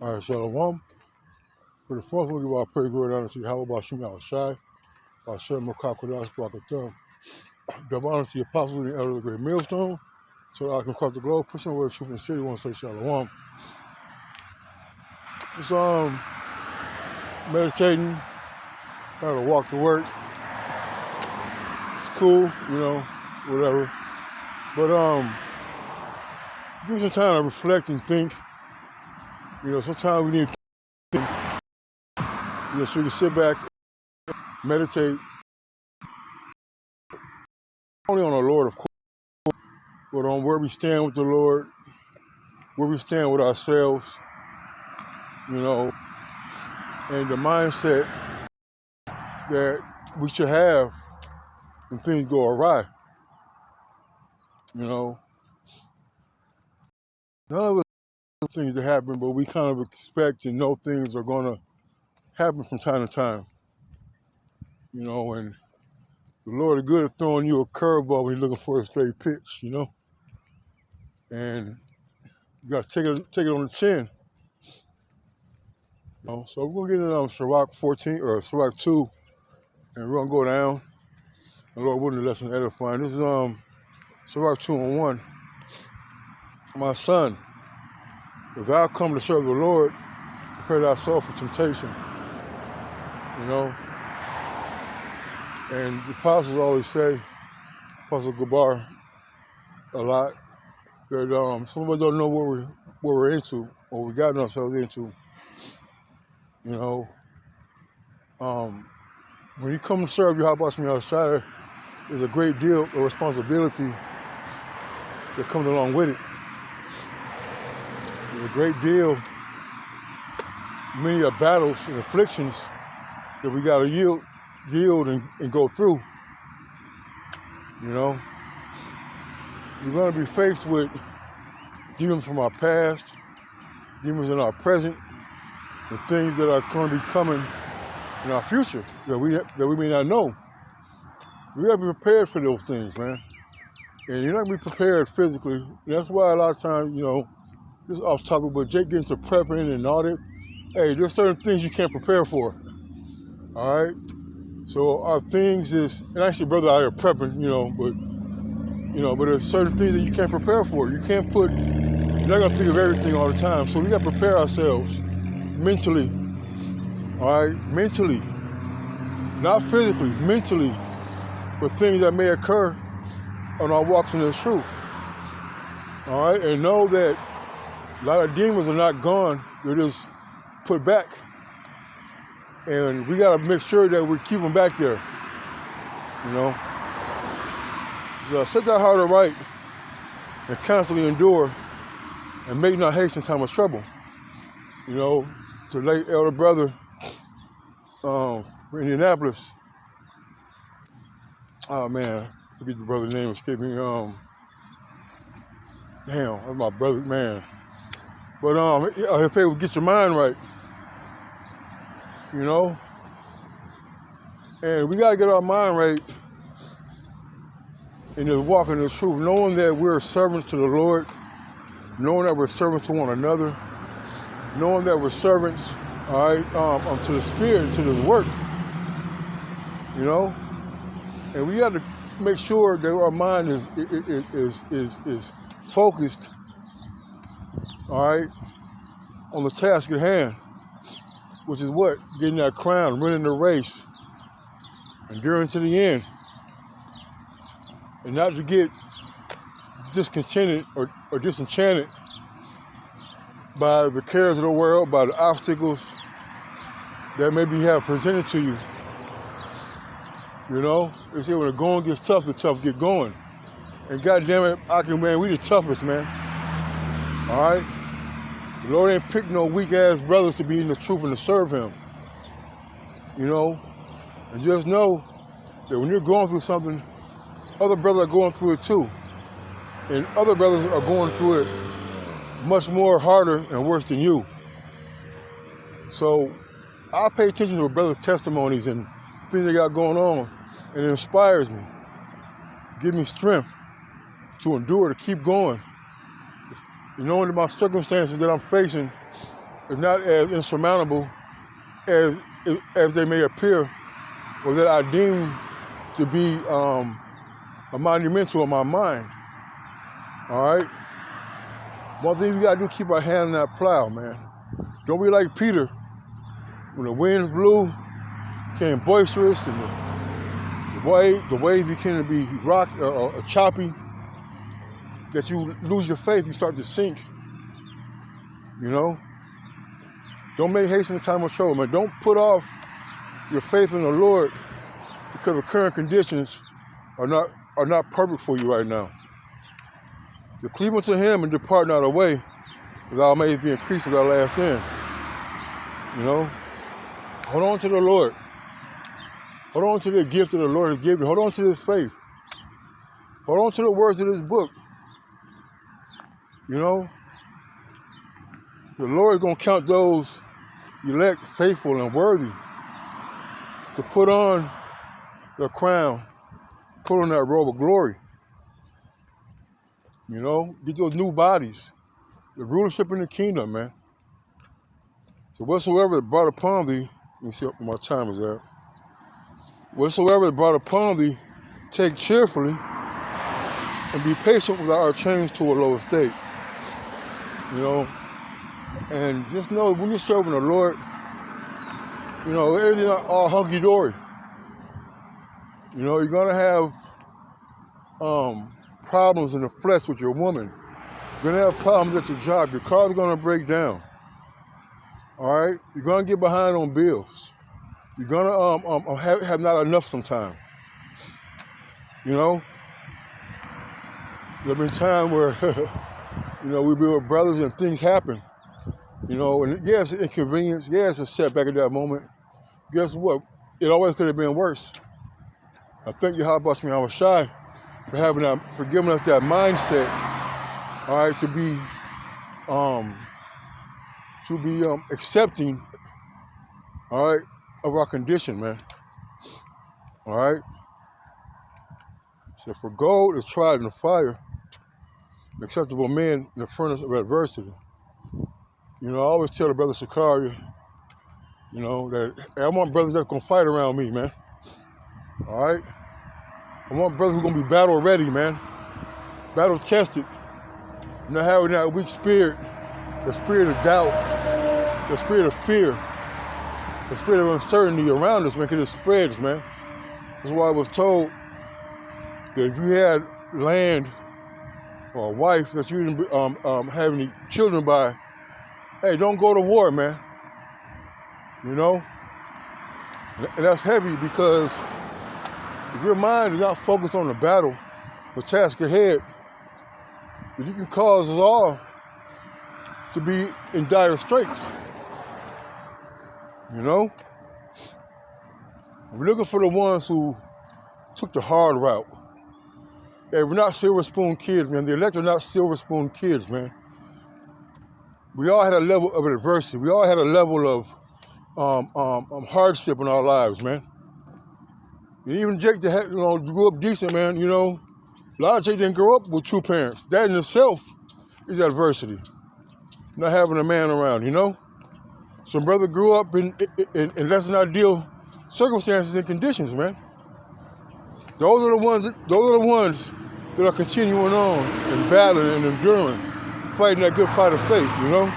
All right, Shalom. For the first one, give our praise, glory, and honor to Yahweh, Bashim Yahushai, Bashem Makakodas, Barakatham. Give honor to the apostles and the elders of the great millstone, so that I can cross the globe, pushing away the truth in the city, want to say Shalom. Just meditating, kind of walk to work. It's cool, whatever. But give me some time to reflect and think. Sometimes we need to think, so we can sit back, meditate, not only on our Lord, of course, but on where we stand with the Lord, where we stand with ourselves, and the mindset that we should have when things go awry. None of us things that happen, but we kind of expect and know things are going to happen from time to time. And the Lord is good at throwing you a curveball when you're looking for a straight pitch, and you got to take it on the chin. So we're going to get into Sirach 14 or Sirach 2, and we're going to go down. And Lord willing, the lesson edifying. This is Sirach 2:1. My son, if thou come to serve the Lord, prepare thy soul for temptation. And the apostles always say, Apostle Gabar, a lot, that some of us don't know what we're into, or we gotten ourselves into. When you come to serve Yahweh Shai, there's a great deal of responsibility that comes along with it. There's a great deal, many of battles and afflictions that we got to yield and go through. We're going to be faced with demons from our past, demons in our present, and things that are going to be coming in our future that we may not know. We got to be prepared for those things, man. And you're not going to be prepared physically. That's why a lot of times, this is off topic, but Jake gets into prepping and all that. Hey, there's certain things you can't prepare for. All right? So our things is, and actually brother out here prepping, but there's certain things that you can't prepare for. You're not going to think of everything all the time. So we got to prepare ourselves mentally, all right? Mentally, not physically, mentally, for things that may occur on our walks in this truth, all right? And know that a lot of demons are not gone. They're just put back. And we got to make sure that we keep them back there, So set that heart aright and constantly endure and make not haste in time of trouble. To late elder brother from Indianapolis. Oh man, I forget the brother's name, escaped me. That's my brother, man. But he'll say, well, get your mind right. And we gotta get our mind right and just walk in the truth, knowing that we're servants to the Lord, knowing that we're servants to one another, knowing that we're servants, all right, to the Spirit and to His work, And we got to make sure that our mind is focused, all right, on the task at hand, which is what? Getting that crown, winning the race, enduring to the end, and not to get discontented or disenchanted by the cares of the world, by the obstacles that maybe have presented to you. They say when the going gets tough, the tough get going. And goddamn it, we the toughest, man. All right? The Lord ain't picked no weak-ass brothers to be in the truth and to serve Him. And just know that when you're going through something, other brothers are going through it too. And other brothers are going through it much more harder and worse than you. So I pay attention to a brother's testimonies and things they got going on, and it inspires me. Give me strength to endure, to keep going. Knowing that my circumstances that I'm facing is not as insurmountable as they may appear, or that I deem to be a monumental in my mind. All right? One thing we gotta do, keep our hand on that plow, man. Don't be like Peter. When the winds blew, became boisterous, and the waves became to be choppy, that you lose your faith, you start to sink. You know? Don't make haste in the time of trouble, man. Don't put off your faith in the Lord because the current conditions are not perfect for you right now. To cleave unto him and depart not away, that thou mayest be increased at thy last end. You know? Hold on to the Lord. Hold on to the gift that the Lord has given you. Hold on to this faith. Hold on to the words of this book. You know? The Lord is going to count those elect faithful and worthy to put on the crown, put on that robe of glory. You know? Get those new bodies. The rulership in the kingdom, man. So whatsoever is brought upon thee, let me see what my time is at. Whatsoever is brought upon thee, take cheerfully, and be patient without our change to a lower state. You know, and just know when you're serving the Lord, you know, everything's not all hunky-dory. You know, you're gonna have problems in the flesh with your woman. You're gonna have problems at your job. Your car's gonna break down. All right, you're gonna get behind on bills. You're gonna have not enough sometimes. You know, there've been times where you know we be with brothers and things happen. You know, and yes, it's inconvenience. Yes, it's a setback at that moment. Guess what? It always could have been worse. I thank you, Yahweh Shai, for giving us that mindset. All right, to be accepting. All right, of our condition, man. All right. So for gold is tried in the fire, acceptable men in the furnace of adversity. You know, I always tell the brother Shakari, you know, that I want brothers that's gonna fight around me, man. All right. I want brothers who's gonna be battle ready, man. Battle tested. Not having that weak spirit, the spirit of doubt, the spirit of fear, the spirit of uncertainty around us, man, because it spreads, man. That's why I was told that if you had land or a wife that you didn't have any children by, hey, don't go to war, man. You know? And that's heavy because if your mind is not focused on the battle, the task ahead, then you can cause us all to be in dire straits. You know? We're looking for the ones who took the hard route. Hey, we're not silver spoon kids, man. The elect are not silver spoon kids, man. We all had a level of adversity. We all had a level of hardship in our lives, man. And even Jake, that grew up decent, man. You know, a lot of Jake didn't grow up with two parents. That in itself is adversity. Not having a man around, you know. Some brother grew up in less than ideal circumstances and conditions, man. Those are the ones that are continuing on and battling and enduring, fighting that good fight of faith, you know?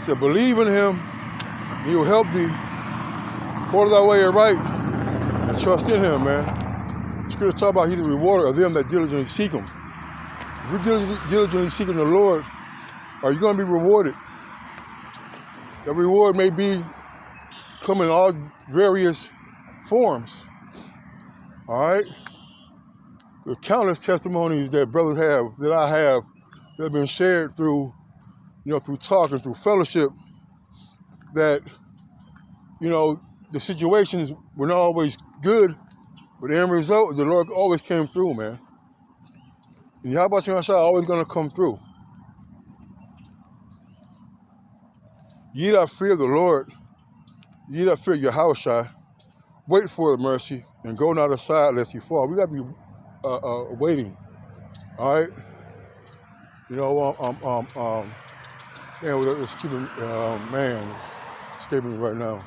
So believe in him, and he will help thee. Order thy way aright, and trust in him, man. The scripture talk about he's the rewarder of them that diligently seek him. If you're diligently seeking the Lord, are you going to be rewarded? That reward may come in all various forms. All right? The countless testimonies that brothers have, that I have, that have been shared through, through talk and through fellowship, that, the situations were not always good, but the end result, the Lord always came through, man. And Yahweh Shai always going to come through. Ye that fear the Lord, ye that fear Yahweh, wait for the mercy and go not aside lest you fall. We got to be waiting. All right. Yeah, it's keeping, man, it's escaping me right now.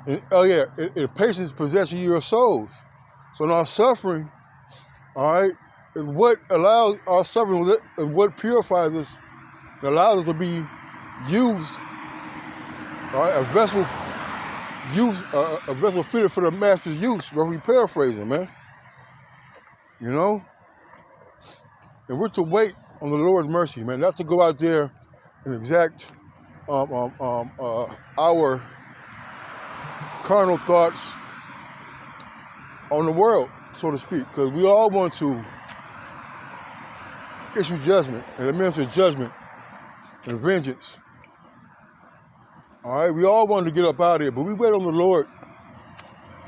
And, oh yeah, and patience possesses your souls. So now suffering, all right, is what allows our suffering, is what purifies us, and allows us to be used, all right, a vessel fitted for the master's use. Where we paraphrasing, man, you know, and we're to wait on the Lord's mercy, man, not to go out there and exact our carnal thoughts on the world, so to speak, because we all want to issue judgment and administer judgment and vengeance. All right, we all want to get up out of here, but we wait on the Lord,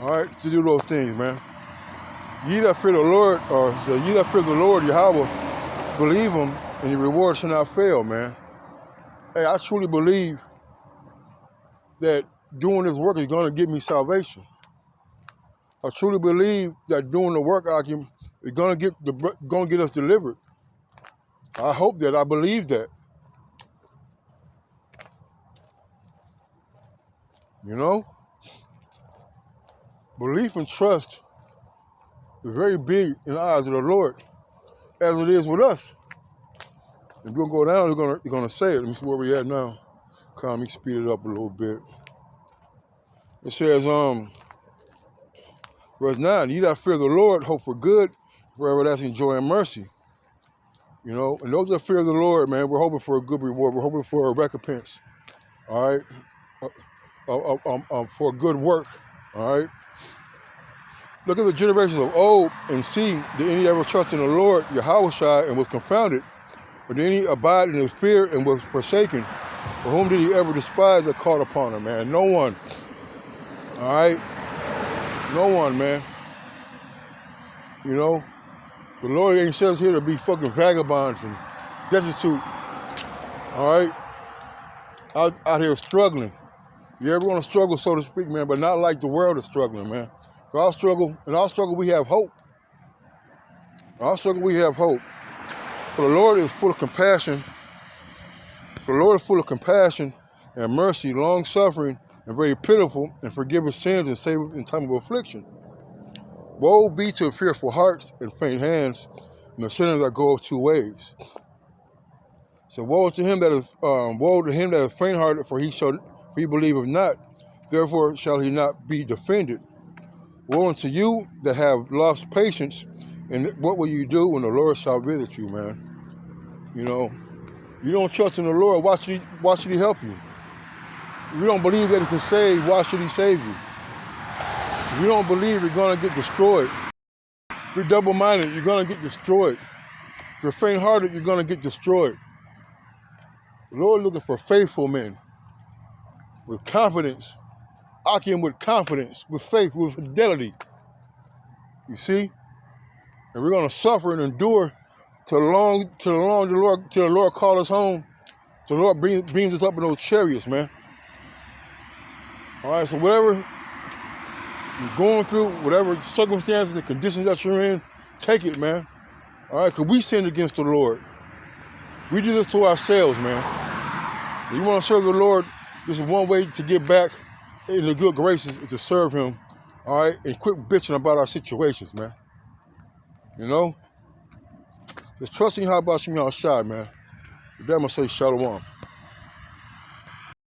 all right, to do those things, man. Ye that fear the Lord, or so ye that fear the Lord, Yahweh, believe him, and your reward shall not fail, man. Hey, I truly believe that doing this work is going to give me salvation. I truly believe that doing the work is going to get us delivered. I hope that. I believe that. You know, belief and trust is very big in the eyes of the Lord, as it is with us. If you're gonna go down, you're gonna say it. Let me see where we at now. Let me speed it up a little bit. It says, verse 9, ye that fear the Lord, hope for good, for everlasting joy and mercy. You know, and those that fear the Lord, man, we're hoping for a good reward. We're hoping for a recompense. All right, for a good work. All right. Look at the generations of old and see, did any ever trust in the Lord, Yahweh, and was confounded? Or did any abide in his fear and was forsaken? For whom did he ever despise that called upon him, man? No one. All right? No one, man. You know? The Lord ain't sent us here to be fucking vagabonds and destitute. All right? Out here struggling. You ever want to struggle, so to speak, man, but not like the world is struggling, man. In our struggle, we have hope. In our struggle, we have hope. For the Lord is full of compassion. For the Lord is full of compassion and mercy, long-suffering, and very pitiful, and forgiveth sins and saveth in time of affliction. Woe be to fearful hearts and faint hands, and the sinners that go 2 ways. So woe to him that is faint-hearted, for he believeth not, therefore shall he not be defended. Woe unto you that have lost patience, and what will you do when the Lord shall visit you, man? You know, you don't trust in the Lord, why should he help you? If you don't believe that he can save, why should he save you? If you don't believe you're going to get destroyed, if you're double-minded, you're going to get destroyed. If you're faint-hearted, you're going to get destroyed. The Lord is looking for faithful men with confidence, Akim with confidence, with faith, with fidelity. You see? And we're going to suffer and endure till the Lord call us home, till the Lord beams us up in those chariots, man. All right, so whatever you're going through, whatever circumstances and conditions that you're in, take it, man. All right, because we sinned against the Lord. We do this to ourselves, man. If you want to serve the Lord, this is one way to get back in the good graces, is to serve him, all right, and quit bitching about our situations, man. You know? Just trusting how about you, y'all shy, man. With that, I'm going to say shalom.